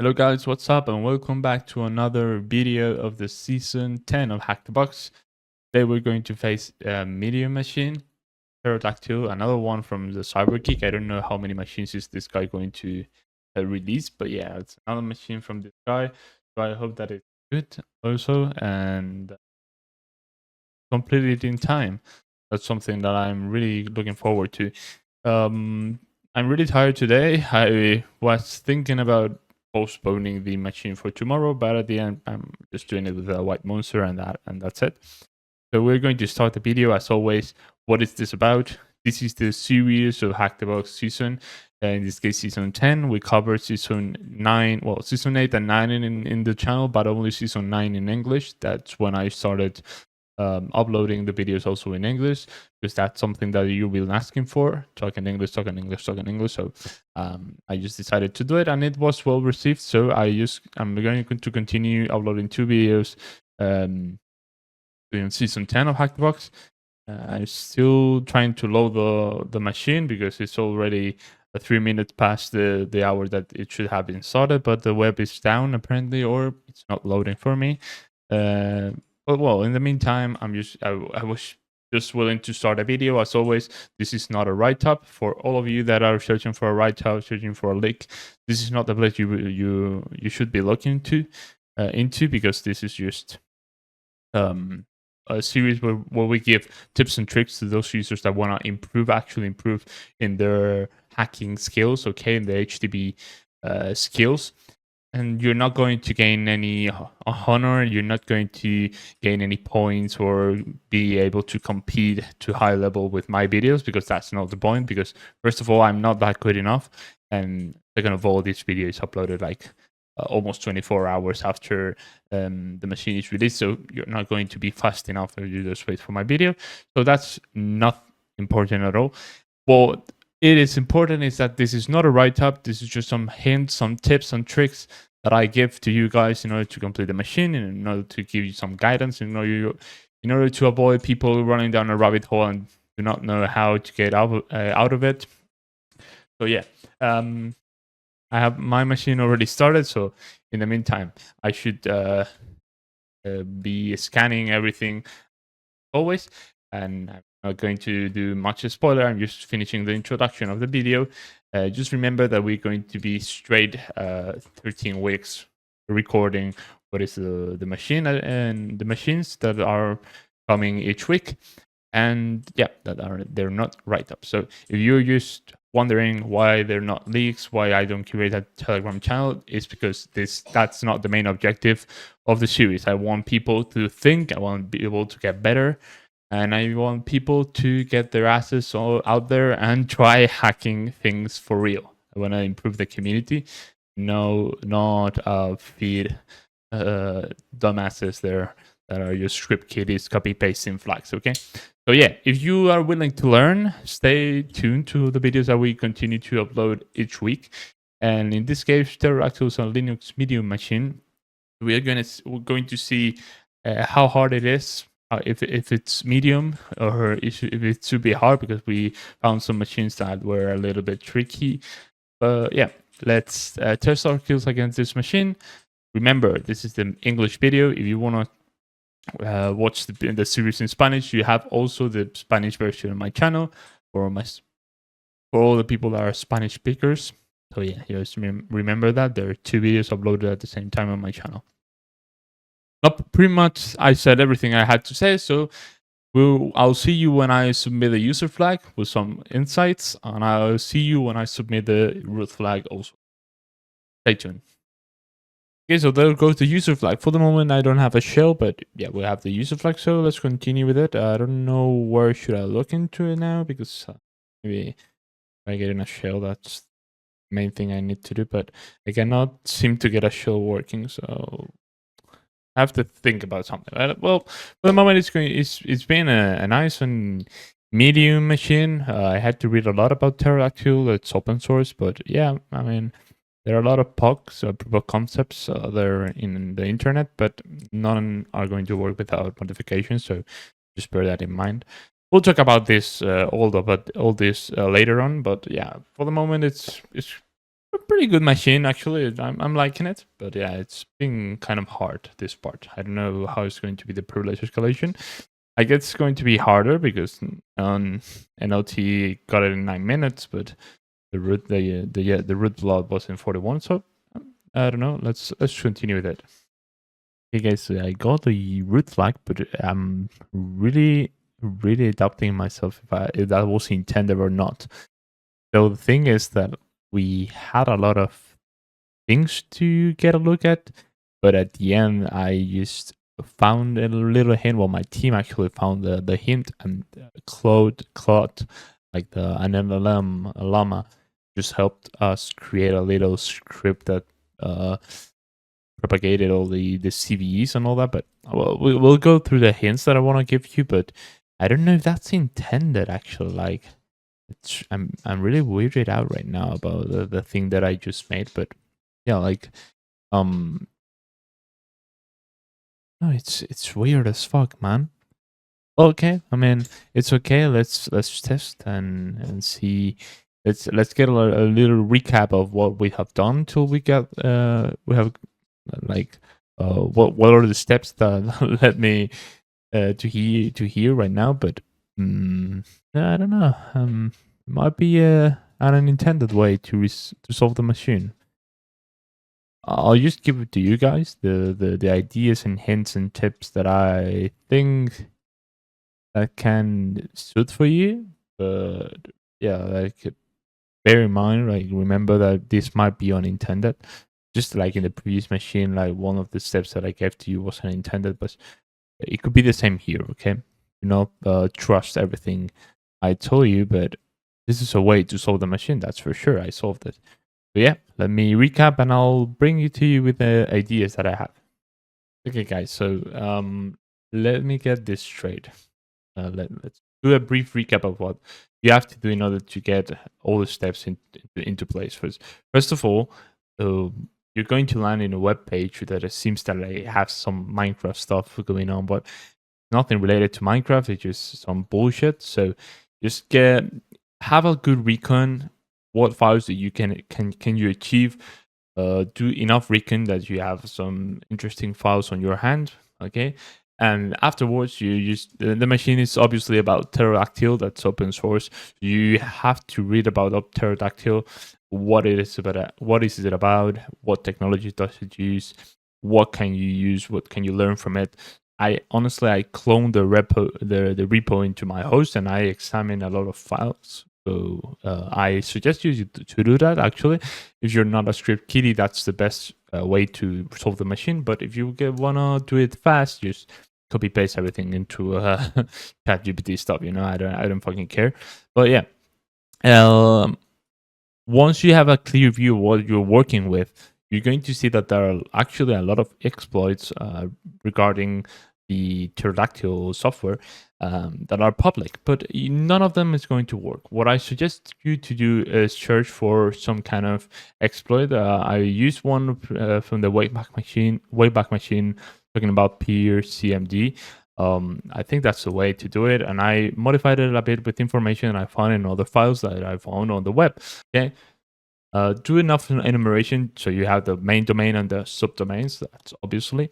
Hello guys, what's up and welcome back to another video of the season 10 of Hack the Box. Today we're going to face a medium machine, Pterodactyl, another one from the Cybergeek. I don't know how many machines is this guy going to release, but yeah, it's another machine from this guy. So I hope that it's good also and complete it in time. That's something that I'm really looking forward to. I'm really tired today. I was thinking about postponing the machine for tomorrow, but at the end, I'm just doing it with a white monster and that's it. So we're going to start the video as always. What is this about? This is the series of Hack the Box season. In this case, season 10. We covered season 9, well, season 8 and 9 in the channel, but only season 9 in English. That's when I started uploading the videos also in English, because that's something that you've been asking for. Talking English. So I just decided to do it, and it was well received. So I'm going to continue uploading 2 videos in season 10 of Hack the Box. I'm still trying to load the machine because it's already 3 minutes past the hour that it should have been started, but the web is down apparently, or it's not loading for me. But well, in the meantime, I was just willing to start a video. As always, this is not a write-up. For all of you that are searching for a write-up, searching for a leak, this is not the place you should be looking into, because this is just a series where we give tips and tricks to those users that want to actually improve in their hacking skills, okay, in the HTTP skills. And you're not going to gain any honor, you're not going to gain any points or be able to compete to high level with my videos, because that's not the point. Because first of all, I'm not that good enough, and second of all, this video is uploaded like almost 24 hours after the machine is released, so you're not going to be fast enough if you just wait for my video. So that's not important at all. What it is important is that this is not a write-up. This is just some hints, some tips, some tricks that I give to you guys in order to complete the machine, and in order to give you some guidance, in order to avoid people running down a rabbit hole and do not know how to get out of it. So yeah, I have my machine already started. So in the meantime, I should be scanning everything always, and I'm not going to do much spoiler. I'm just finishing the introduction of the video. Just remember that we're going to be straight 13 weeks recording what is the machine and the machines that are coming each week. And yeah, they're not write-ups. So if you're just wondering why they're not leaks, why I don't create a Telegram channel, is because that's not the main objective of the series. I want people to think, I want people to get better, and I want people to get their asses all out there and try hacking things for real. I want to improve the community, not feed dumbasses there that are just script kiddies copy pasting flags. Okay, so yeah, if you are willing to learn, stay tuned to the videos that we continue to upload each week. And in this case, Pterodactyl is on Linux Medium machine. We're going to see how hard it is, if it's medium, or if it should be hard, because we found some machines that were a little bit tricky. But yeah, let's test our skills against this machine. Remember, this is the English video. If you want to watch the series in Spanish, you have also the Spanish version on my channel for all the people that are Spanish speakers. So yeah, just remember that there are 2 videos uploaded at the same time on my channel. Pretty much I said everything I had to say, so I'll see you when I submit a user flag with some insights, and I'll see you when I submit the root flag also. Stay tuned. Okay, so there goes the user flag. For the moment, I don't have a shell, but yeah, we have the user flag, so let's continue with it. I don't know where should I look into it now, because maybe if I get in a shell, that's the main thing I need to do, but I cannot seem to get a shell working, so I have to think about something. Well, for the moment, it's been a nice and medium machine. I had to read a lot about Pterodactyl. It's open source, but yeah, I mean, there are a lot of POCs, proof of concepts there in the internet, but none are going to work without modifications. So just bear that in mind. We'll talk about this all this later on, but yeah, for the moment, it's pretty good machine actually. I'm liking it, but yeah, it's been kind of hard this part. I don't know how it's going to be the privilege escalation. I guess it's going to be harder because on NLT got it in 9 minutes, but the root blood was in 41. So I don't know. Let's continue with it. Okay, guys, I got the root flag, but I'm really doubting myself if that was intended or not. So the thing is that we had a lot of things to get a look at, but at the end, I just found a little hint. Well, my team actually found the hint, and Claude, like an LLM llama, just helped us create a little script that propagated all the CVEs and all that. But we'll go through the hints that I want to give you, but I don't know if that's intended actually. Like, I'm really weirded out right now about the thing that I just made, but yeah, like no, it's weird as fuck, man. Okay, I mean it's okay. Let's test and see. Let's get a little recap of what we have done till we have like what are the steps that led me to here right now. But I don't know. Might be an unintended way to solve the machine. I'll just give it to you guys the ideas and hints and tips that I think that can suit for you. But yeah, like bear in mind, like remember that this might be unintended. Just like in the previous machine, like one of the steps that I gave to you wasn't intended, but it could be the same here. Okay, do not trust everything I told you, but this is a way to solve the machine. That's for sure. I solved it. So yeah, let me recap and I'll bring you to you with the ideas that I have. Okay, guys. So let me get this straight. Let's do a brief recap of what you have to do in order to get all the steps into place. First of all, you're going to land in a web page that it seems that I have some Minecraft stuff going on, but nothing related to Minecraft. It's just some bullshit. So just have a good recon. What files that you can you achieve? Do enough recon that you have some interesting files on your hand. Okay. And afterwards, you use the machine is obviously about pterodactyl. That's open source. You have to read about pterodactyl, what it is about, what is it about, what technology does it use, what can you use, what can you learn from it. I cloned the repo into my host, and I examined a lot of files. So I suggest you to do that. Actually, if you're not a script kiddie, that's the best way to solve the machine. But if you wanna do it fast, just copy paste everything into ChatGPT stuff. You know, I don't fucking care. But yeah, once you have a clear view of what you're working with, you're going to see that there are actually a lot of exploits regarding the pterodactyl software that are public, but none of them is going to work. What I suggest you to do is search for some kind of exploit. I used one from the Wayback Machine, talking about peer CMD. I think that's the way to do it, and I modified it a bit with information I found in other files that I found on the web. Okay. Do enough enumeration so you have the main domain and the subdomains. That's obviously.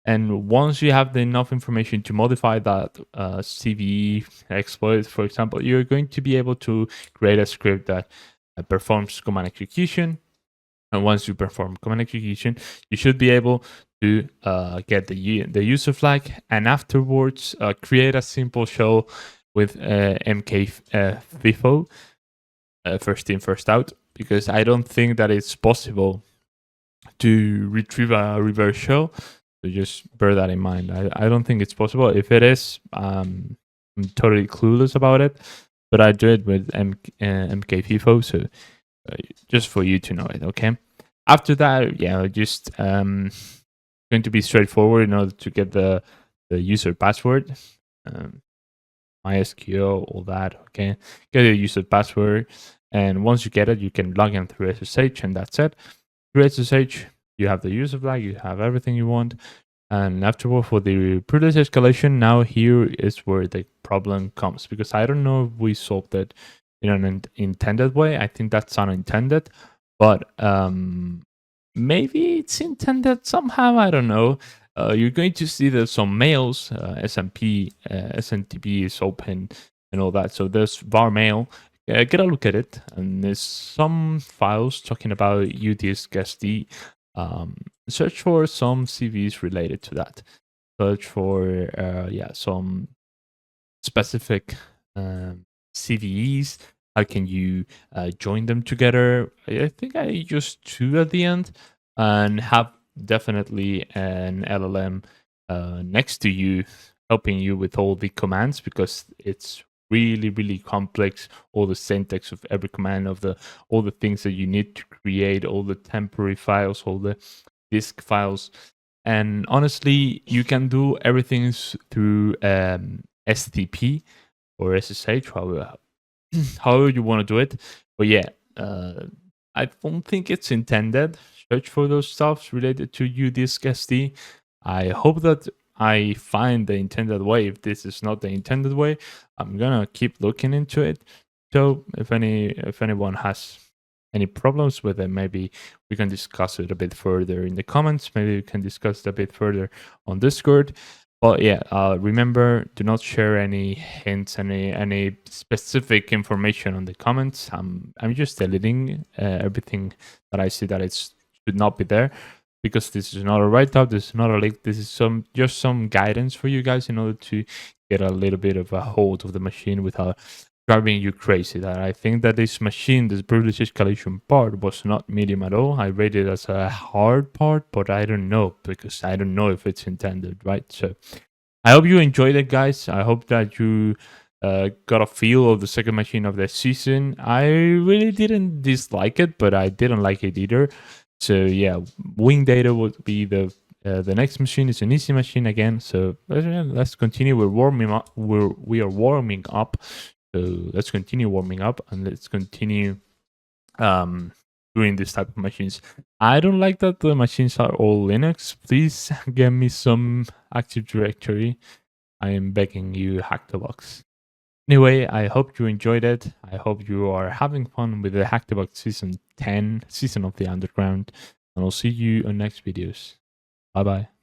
And once you have enough information to modify that CVE exploit, for example, you're going to be able to create a script that performs command execution. And once you perform command execution, you should be able to get the user flag, and afterwards create a simple shell with MK-FIFO, first in, first out, because I don't think that it's possible to retrieve a reverse shell. So just bear that in mind. I don't think it's possible. If it is, I'm totally clueless about it, but I do it with MK-FIFO, so just for you to know it, okay? After that, yeah, just going to be straightforward in order to get the user password, MySQL, all that, okay? Get a user password, and once you get it, you can log in through SSH, and that's it. Through SSH, you have the user flag, you have everything you want. And afterward, for the privilege escalation, now here is where the problem comes, because I don't know if we solved it in an intended way. I think that's unintended. but maybe it's intended somehow. I don't know. You're going to see there's some mails. SMP, SNTP is open and all that. So there's var mail. Get a look at it, and there's some files talking about UDisk SD. Search for some CVs related to that. Search for some specific CVEs. How can you join them together? I think I used 2 at the end, and have definitely an LLM next to you helping you with all the commands, because it's really complex. All the syntax of every command, all the things that you need to create, all the temporary files, all the disk files. And honestly, you can do everything through STP or SSH, however you want to do it. But yeah, I don't think it's intended. Search for those stuffs related to UDisk SD. I hope that I find the intended way. If this is not the intended way, I'm gonna keep looking into it. So if anyone has any problems with it, maybe we can discuss it a bit further in the comments. Maybe we can discuss it a bit further on Discord. But yeah, remember, do not share any hints, any specific information on the comments. I'm just deleting everything that I see that it should not be there, because this is not a write-up, this is not a link, this is just some guidance for you guys in order to get a little bit of a hold of the machine without driving you crazy. That I think that this machine, this privilege escalation part, was not medium at all. I rated it as a hard part, but I don't know, because I don't know if it's intended, right? So I hope you enjoyed it, guys. I hope that you got a feel of the second machine of the season. I really didn't dislike it, but I didn't like it either. So yeah, Wing Data would be the next machine. Is an easy machine again. So let's continue. We're warming up. We are warming up. So let's continue warming up, and let's continue doing this type of machines. I don't like that the machines are all Linux. Please give me some Active Directory. I am begging you, Hacktobox. Anyway, I hope you enjoyed it. I hope you are having fun with the Hacktobox Season 10, Season of the Underground. And I'll see you on next videos. Bye-bye.